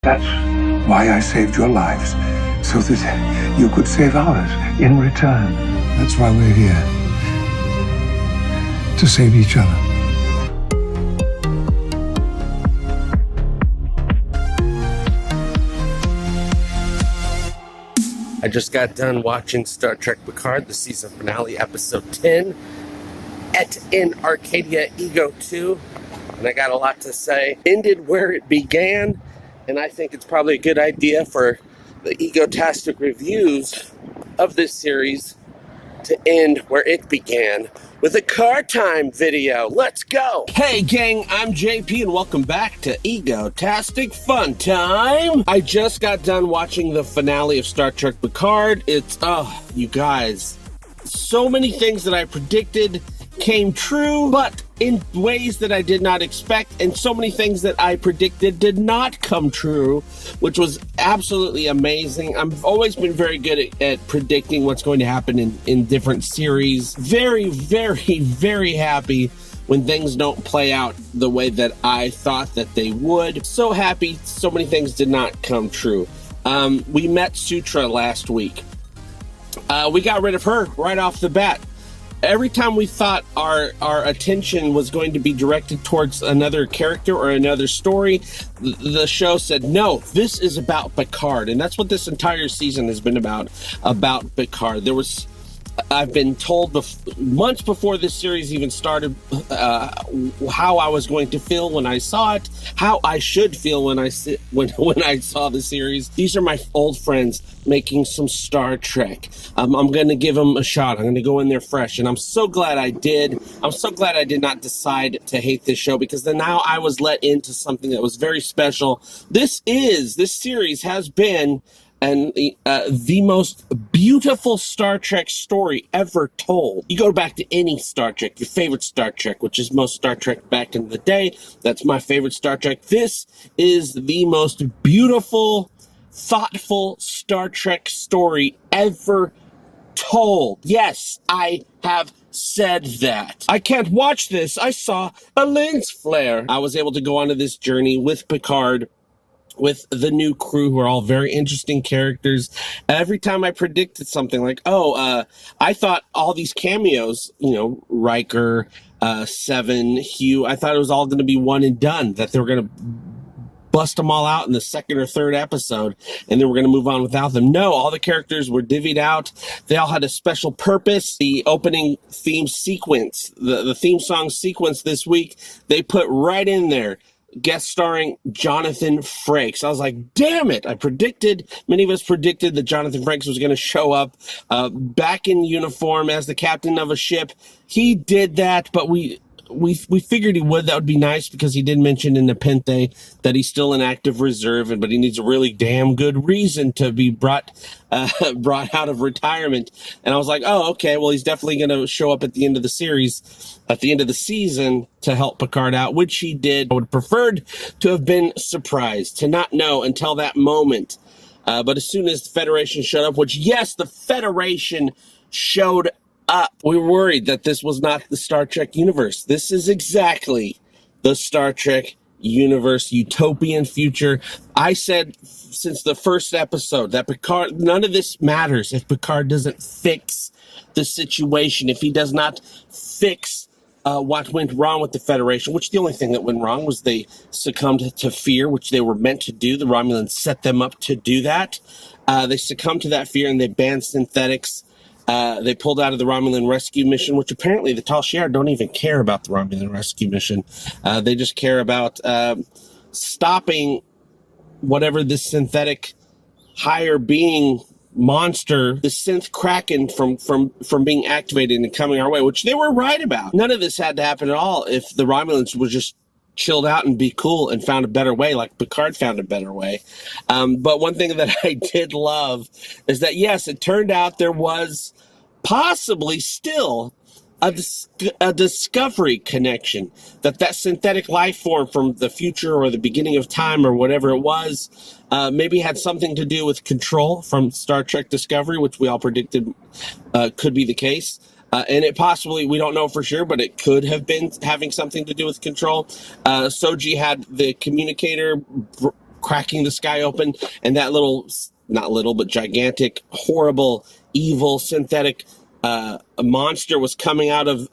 That's why I saved your lives, so that you could save ours in return. That's why we're here. To save each other. I just got done watching Star Trek Picard, the season finale, episode 10, in Arcadia Ego 2, and I got a lot to say. Ended where it began, and I think it's probably a good idea for the Egotastic reviews of this series to end where it began, with a car time video. Let's go! Hey gang, I'm JP and welcome back to Egotastic FunTime. I just got done watching the finale of Star Trek Picard. It's, you guys, so many things that I predicted came true, but in ways that I did not expect, and so many things that I predicted did not come true, which was absolutely amazing. I've always been very good at predicting what's going to happen in different series. Very, very, very happy when things don't play out the way that I thought that they would. So happy so many things did not come true. We met Sutra last week. We got rid of her right off the bat. Every time we thought our attention was going to be directed towards another character or another story, the show said, no, this is about Picard. And that's what this entire season has been about Picard. I've been told months before this series even started how I was going to feel when I saw it, how I should feel when I saw the series. These are my old friends making some Star Trek. I'm going to give them a shot. I'm going to go in there fresh, and I'm so glad I did. I'm so glad I did not decide to hate this show, because then now I was let into something that was very special. This series has been the most beautiful Star Trek story ever told. You go back to any Star Trek, your favorite Star Trek, which is most Star Trek back in the day. That's my favorite Star Trek. This is the most beautiful, thoughtful Star Trek story ever told. Yes, I have said that. I can't watch this. I saw a lens flare. I was able to go onto this journey with Picard, with the new crew, who are all very interesting characters. Every time I predicted something like, I thought all these cameos, Riker, Seven, Hugh, I thought it was all going to be one and done, that they were going to bust them all out in the second or third episode, and then we're going to move on without them. No, all the characters were divvied out. They all had a special purpose. The opening theme sequence, the theme song sequence this week, they put right in there, guest starring Jonathan Frakes. I was like, damn it. Many of us predicted that Jonathan Frakes was going to show up back in uniform as the captain of a ship. He did that, but we figured he would. That would be nice, because he did mention in the Pente that he's still in active reserve, but he needs a really damn good reason to be brought out of retirement. And I was like, oh, okay, well, he's definitely going to show up at the end of the series, at the end of the season, to help Picard out, which he did. I would have preferred to have been surprised, to not know until that moment. But as soon as the Federation showed up, which, yes, the Federation showed up, we were worried that this was not the Star Trek universe. This is exactly the Star Trek universe, utopian future. I said since the first episode that Picard, none of this matters if Picard doesn't fix the situation, if he does not fix what went wrong with the Federation, which the only thing that went wrong was they succumbed to fear, which they were meant to do. The Romulans set them up to do that. They succumbed to that fear, and they banned synthetics. They pulled out of the Romulan rescue mission, which apparently the Tal Shiar don't even care about the Romulan rescue mission. They just care about stopping whatever this synthetic higher being monster, the synth Kraken, from being activated and coming our way, which they were right about. None of this had to happen at all if the Romulans were just chilled out and be cool and found a better way, like Picard found a better way. But one thing that I did love is that, yes, it turned out there was possibly still a discovery connection, that synthetic life form from the future or the beginning of time or whatever it was, maybe had something to do with Control from Star Trek Discovery, which we all predicted could be the case. And it possibly, we don't know for sure, but it could have been having something to do with Control. Soji had the communicator cracking the sky open, and that little, not little, but gigantic, horrible, evil, synthetic monster was coming out of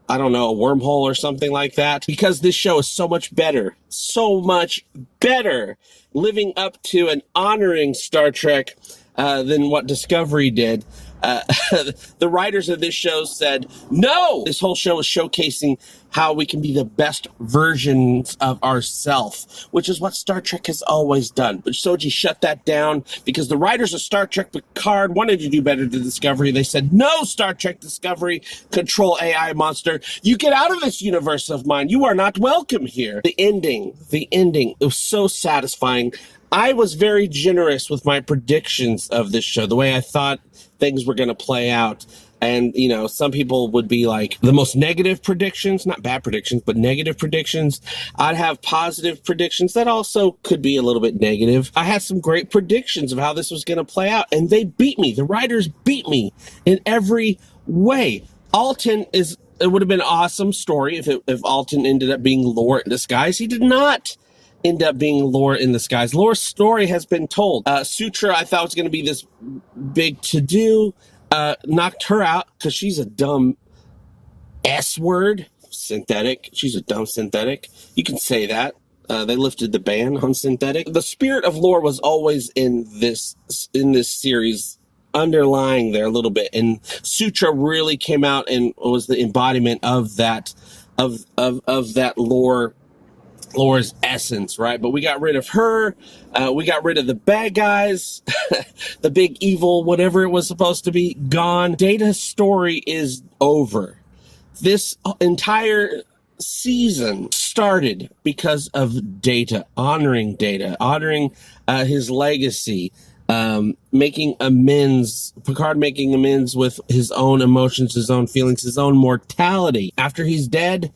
I don't know, a wormhole or something like that. Because this show is so much better, living up to and honoring Star Trek than what Discovery did. The writers of this show said, no! This whole show is showcasing how we can be the best versions of ourselves, which is what Star Trek has always done. But Soji shut that down because the writers of Star Trek Picard wanted to do better than Discovery. They said, no, Star Trek Discovery, control AI monster. You get out of this universe of mine. You are not welcome here. The ending, it was so satisfying. I was very generous with my predictions of this show, the way I thought things were going to play out. And, you know, some people would be like the most negative predictions, not bad predictions, but negative predictions. I'd have positive predictions that also could be a little bit negative. I had some great predictions of how this was going to play out, and they beat me. The writers beat me in every way. It would have been an awesome story if Alton ended up being Lore in disguise. He did not end up being Lore in disguise. Lore's story has been told. Sutra, I thought was going to be this big to-do. Knocked her out because she's a dumb S-word. Synthetic. She's a dumb synthetic. You can say that. They lifted the ban on synthetic. The spirit of Lore was always in this series, underlying there a little bit. And Sutra really came out and was the embodiment of that, of that Lore's essence, right? But we got rid of her. We got rid of the bad guys. The big evil, whatever it was supposed to be, gone. Data's story is over. This entire season started because of Data, honoring his legacy, making amends, Picard making amends with his own emotions, his own feelings, his own mortality. After he's dead,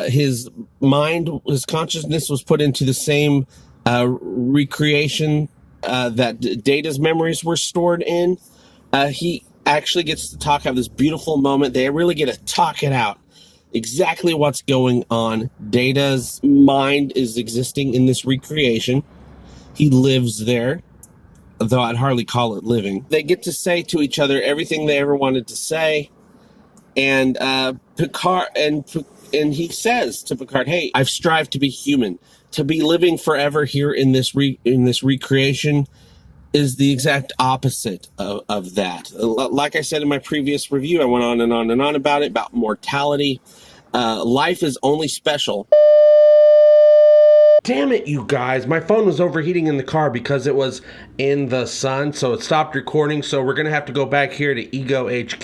his mind, his consciousness was put into the same recreation that Data's memories were stored in. He actually gets to have this beautiful moment. They really get to talk it out. Exactly what's going on. Data's mind is existing in this recreation. He lives there, though I'd hardly call it living. They get to say to each other everything they ever wanted to say. And Picard and he says to Picard, "Hey, I've strived to be human. To be living forever here in this recreation is the exact opposite of that." Like I said in my previous review, I went on and on and on about it, about mortality. Life is only special. Damn it, you guys. My phone was overheating in the car because it was in the sun, so it stopped recording, so we're going to have to go back here to Ego HQ.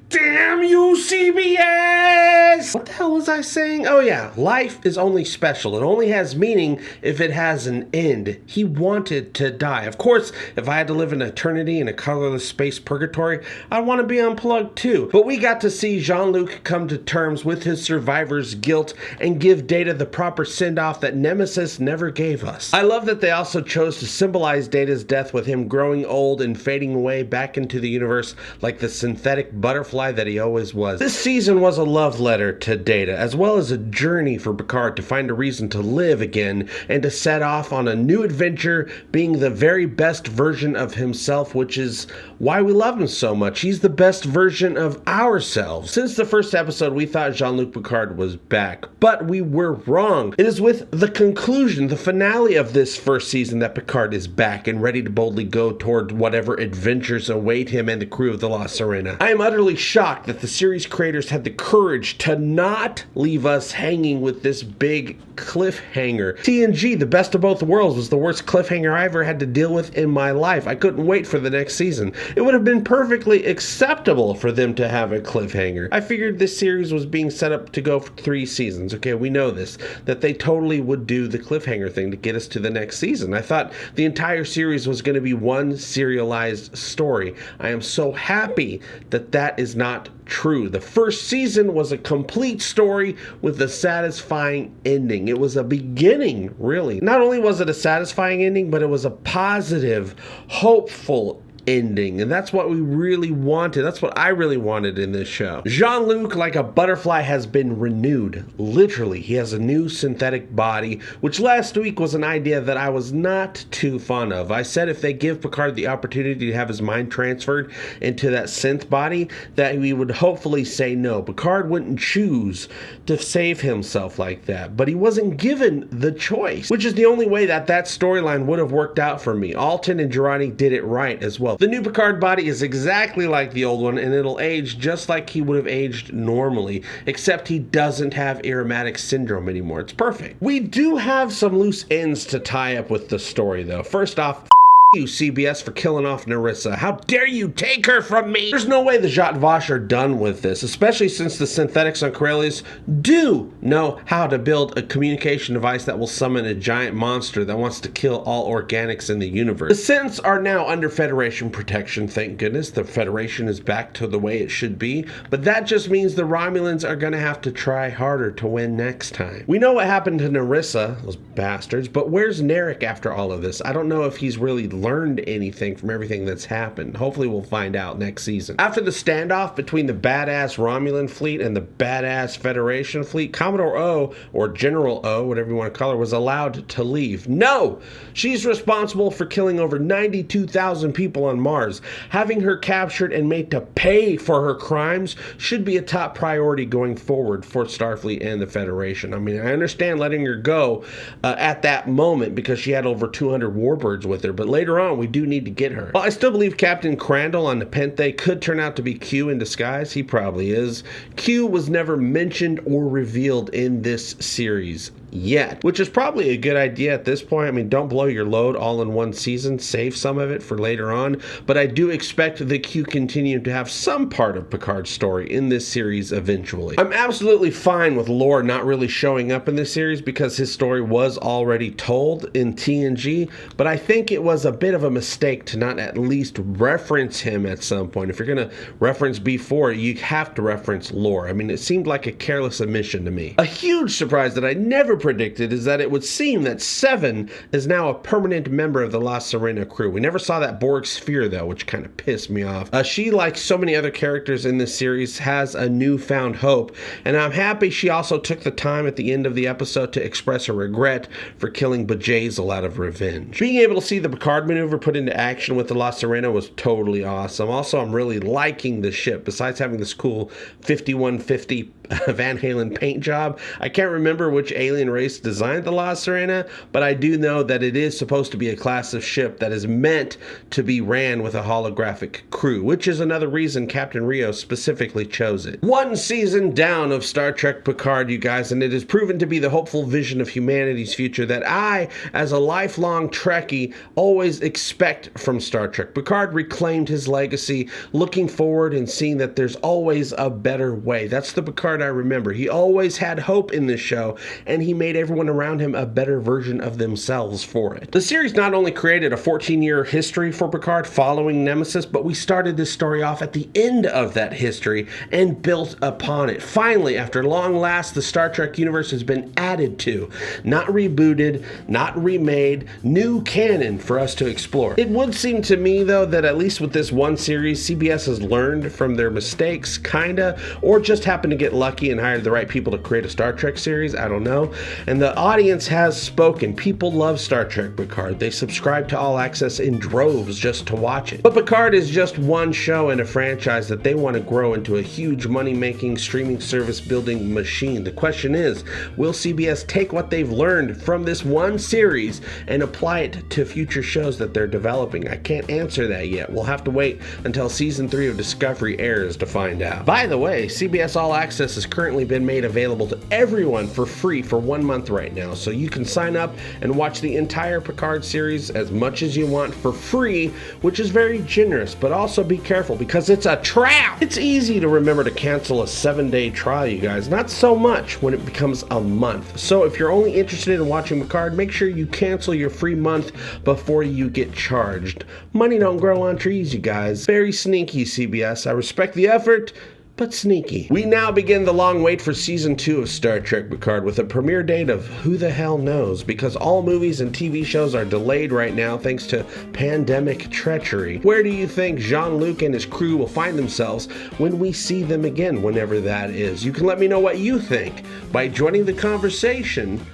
Damn you, CBS! What the hell was I saying? Oh yeah, life is only special. It only has meaning if it has an end. He wanted to die. Of course, if I had to live an eternity in a colorless space purgatory, I'd want to be unplugged too. But we got to see Jean-Luc come to terms with his survivor's guilt and give Data the proper send-off that Nemesis never gave us. I love that they also chose to symbolize Data's death with him growing old and fading away back into the universe like the synthetic butterfly that he always was. This season was a love letter to Data, as well as a journey for Picard to find a reason to live again and to set off on a new adventure, being the very best version of himself, which is why we love him so much. He's the best version of ourselves. Since the first episode, we thought Jean-Luc Picard was back, but we were wrong. It is with the conclusion, the finale of this first season, that Picard is back and ready to boldly go toward whatever adventures await him and the crew of the La Sirena. I am utterly shocked that the series creators had the courage to not leave us hanging with this big cliffhanger. TNG, The Best of Both Worlds, was the worst cliffhanger I ever had to deal with in my life. I couldn't wait for the next season. It would have been perfectly acceptable for them to have a cliffhanger. I figured this series was being set up to go for 3 seasons. Okay, we know this, that they totally would do the cliffhanger thing to get us to the next season. I thought the entire series was going to be one serialized story. I am so happy that that is not true. The first season was a complete story with a satisfying ending. It was a beginning, really. Not only was it a satisfying ending, but it was a positive, hopeful ending, and that's what we really wanted. That's what I really wanted in this show. Jean-Luc, like a butterfly, has been renewed. Literally, he has a new synthetic body, which last week was an idea that I was not too fond of. I said if they give Picard the opportunity to have his mind transferred into that synth body, that we would hopefully say no. Picard wouldn't choose to save himself like that, but he wasn't given the choice, which is the only way that storyline would have worked out for me. Alton and Girardi did it right as well. The new Picard body is exactly like the old one, and it'll age just like he would have aged normally, except he doesn't have aromatic syndrome anymore. It's perfect. We do have some loose ends to tie up with the story, though. First off, you, CBS, for killing off Narissa. How dare you take her from me? There's no way the Zhat Vash are done with this, especially since the synthetics on Corellius do know how to build a communication device that will summon a giant monster that wants to kill all organics in the universe. The synths are now under Federation protection, thank goodness. The Federation is back to the way it should be, but that just means the Romulans are going to have to try harder to win next time. We know what happened to Narissa, those bastards, but where's Narek after all of this? I don't know if he's really learned anything from everything that's happened. Hopefully we'll find out next season. After the standoff between the badass Romulan fleet and the badass Federation fleet, Commodore O, or General O, whatever you want to call her, was allowed to leave. No! She's responsible for killing over 92,000 people on Mars. Having her captured and made to pay for her crimes should be a top priority going forward for Starfleet and the Federation. I mean, I understand letting her go at that moment because she had over 200 warbirds with her, but later on we do need to get her. Well, I still believe Captain Crandall on Nepenthe could turn out to be Q in disguise. He probably is. Q was never mentioned or revealed in this series yet, which is probably a good idea at this point. I mean, don't blow your load all in one season. Save some of it for later on, but I do expect the Q continue to have some part of Picard's story in this series eventually. I'm absolutely fine with Lore not really showing up in this series because his story was already told in TNG, but I think it was a bit of a mistake to not at least reference him at some point. If you're going to reference B4, you have to reference Lore. I mean, it seemed like a careless omission to me. A huge surprise that I never predicted is that it would seem that Seven is now a permanent member of the La Sirena crew. We never saw that Borg sphere, though, which kind of pissed me off. She, like so many other characters in this series, has a newfound hope, and I'm happy she also took the time at the end of the episode to express her regret for killing B'Jayzl out of revenge. Being able to see the Picard maneuver put into action with the La Sirena was totally awesome. Also, I'm really liking the ship. Besides having this cool 5150 Van Halen paint job, I can't remember which alien race designed the La Sirena, but I do know that it is supposed to be a class of ship that is meant to be ran with a holographic crew, which is another reason Captain Rio specifically chose it. One season down of Star Trek Picard, you guys, and it has proven to be the hopeful vision of humanity's future that I, as a lifelong Trekkie, always expect from Star Trek. Picard reclaimed his legacy, looking forward and seeing that there's always a better way. That's the Picard I remember. He always had hope in this show, and he made everyone around him a better version of themselves for it. The series not only created a 14-year history for Picard following Nemesis, but we started this story off at the end of that history and built upon it. Finally, after long last, the Star Trek universe has been added to, not rebooted, not remade, new canon for us to explore. It would seem to me, though, that at least with this one series, CBS has learned from their mistakes, kinda, or just happened to get lucky and hired the right people to create a Star Trek series. I don't know. And the audience has spoken. People love Star Trek Picard. They subscribe to All Access in droves just to watch it. But Picard is just one show in a franchise that they want to grow into a huge money-making streaming service building machine. The question is, will CBS take what they've learned from this one series and apply it to future shows that they're developing? I can't answer that yet. We'll have to wait until season 3 of Discovery airs to find out. By the way, CBS All Access has currently been made available to everyone for free for 1 month right now, so you can sign up and watch the entire Picard series as much as you want for free, which is very generous, but also be careful because it's a trap. It's easy to remember to cancel a 7-day trial, you guys, not so much when it becomes a month. So if you're only interested in watching Picard, make sure you cancel your free month before you get charged. Money don't grow on trees, you guys. Very sneaky, CBS. I respect the effort, but sneaky. We now begin the long wait for Season 2 of Star Trek Picard with a premiere date of who the hell knows, because all movies and TV shows are delayed right now thanks to pandemic treachery. Where do you think Jean-Luc and his crew will find themselves when we see them again, whenever that is? You can let me know what you think by joining the conversation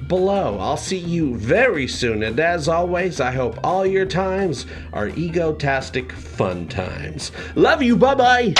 below. I'll see you very soon, and as always, I hope all your times are egotastic fun times. Love you, bye-bye!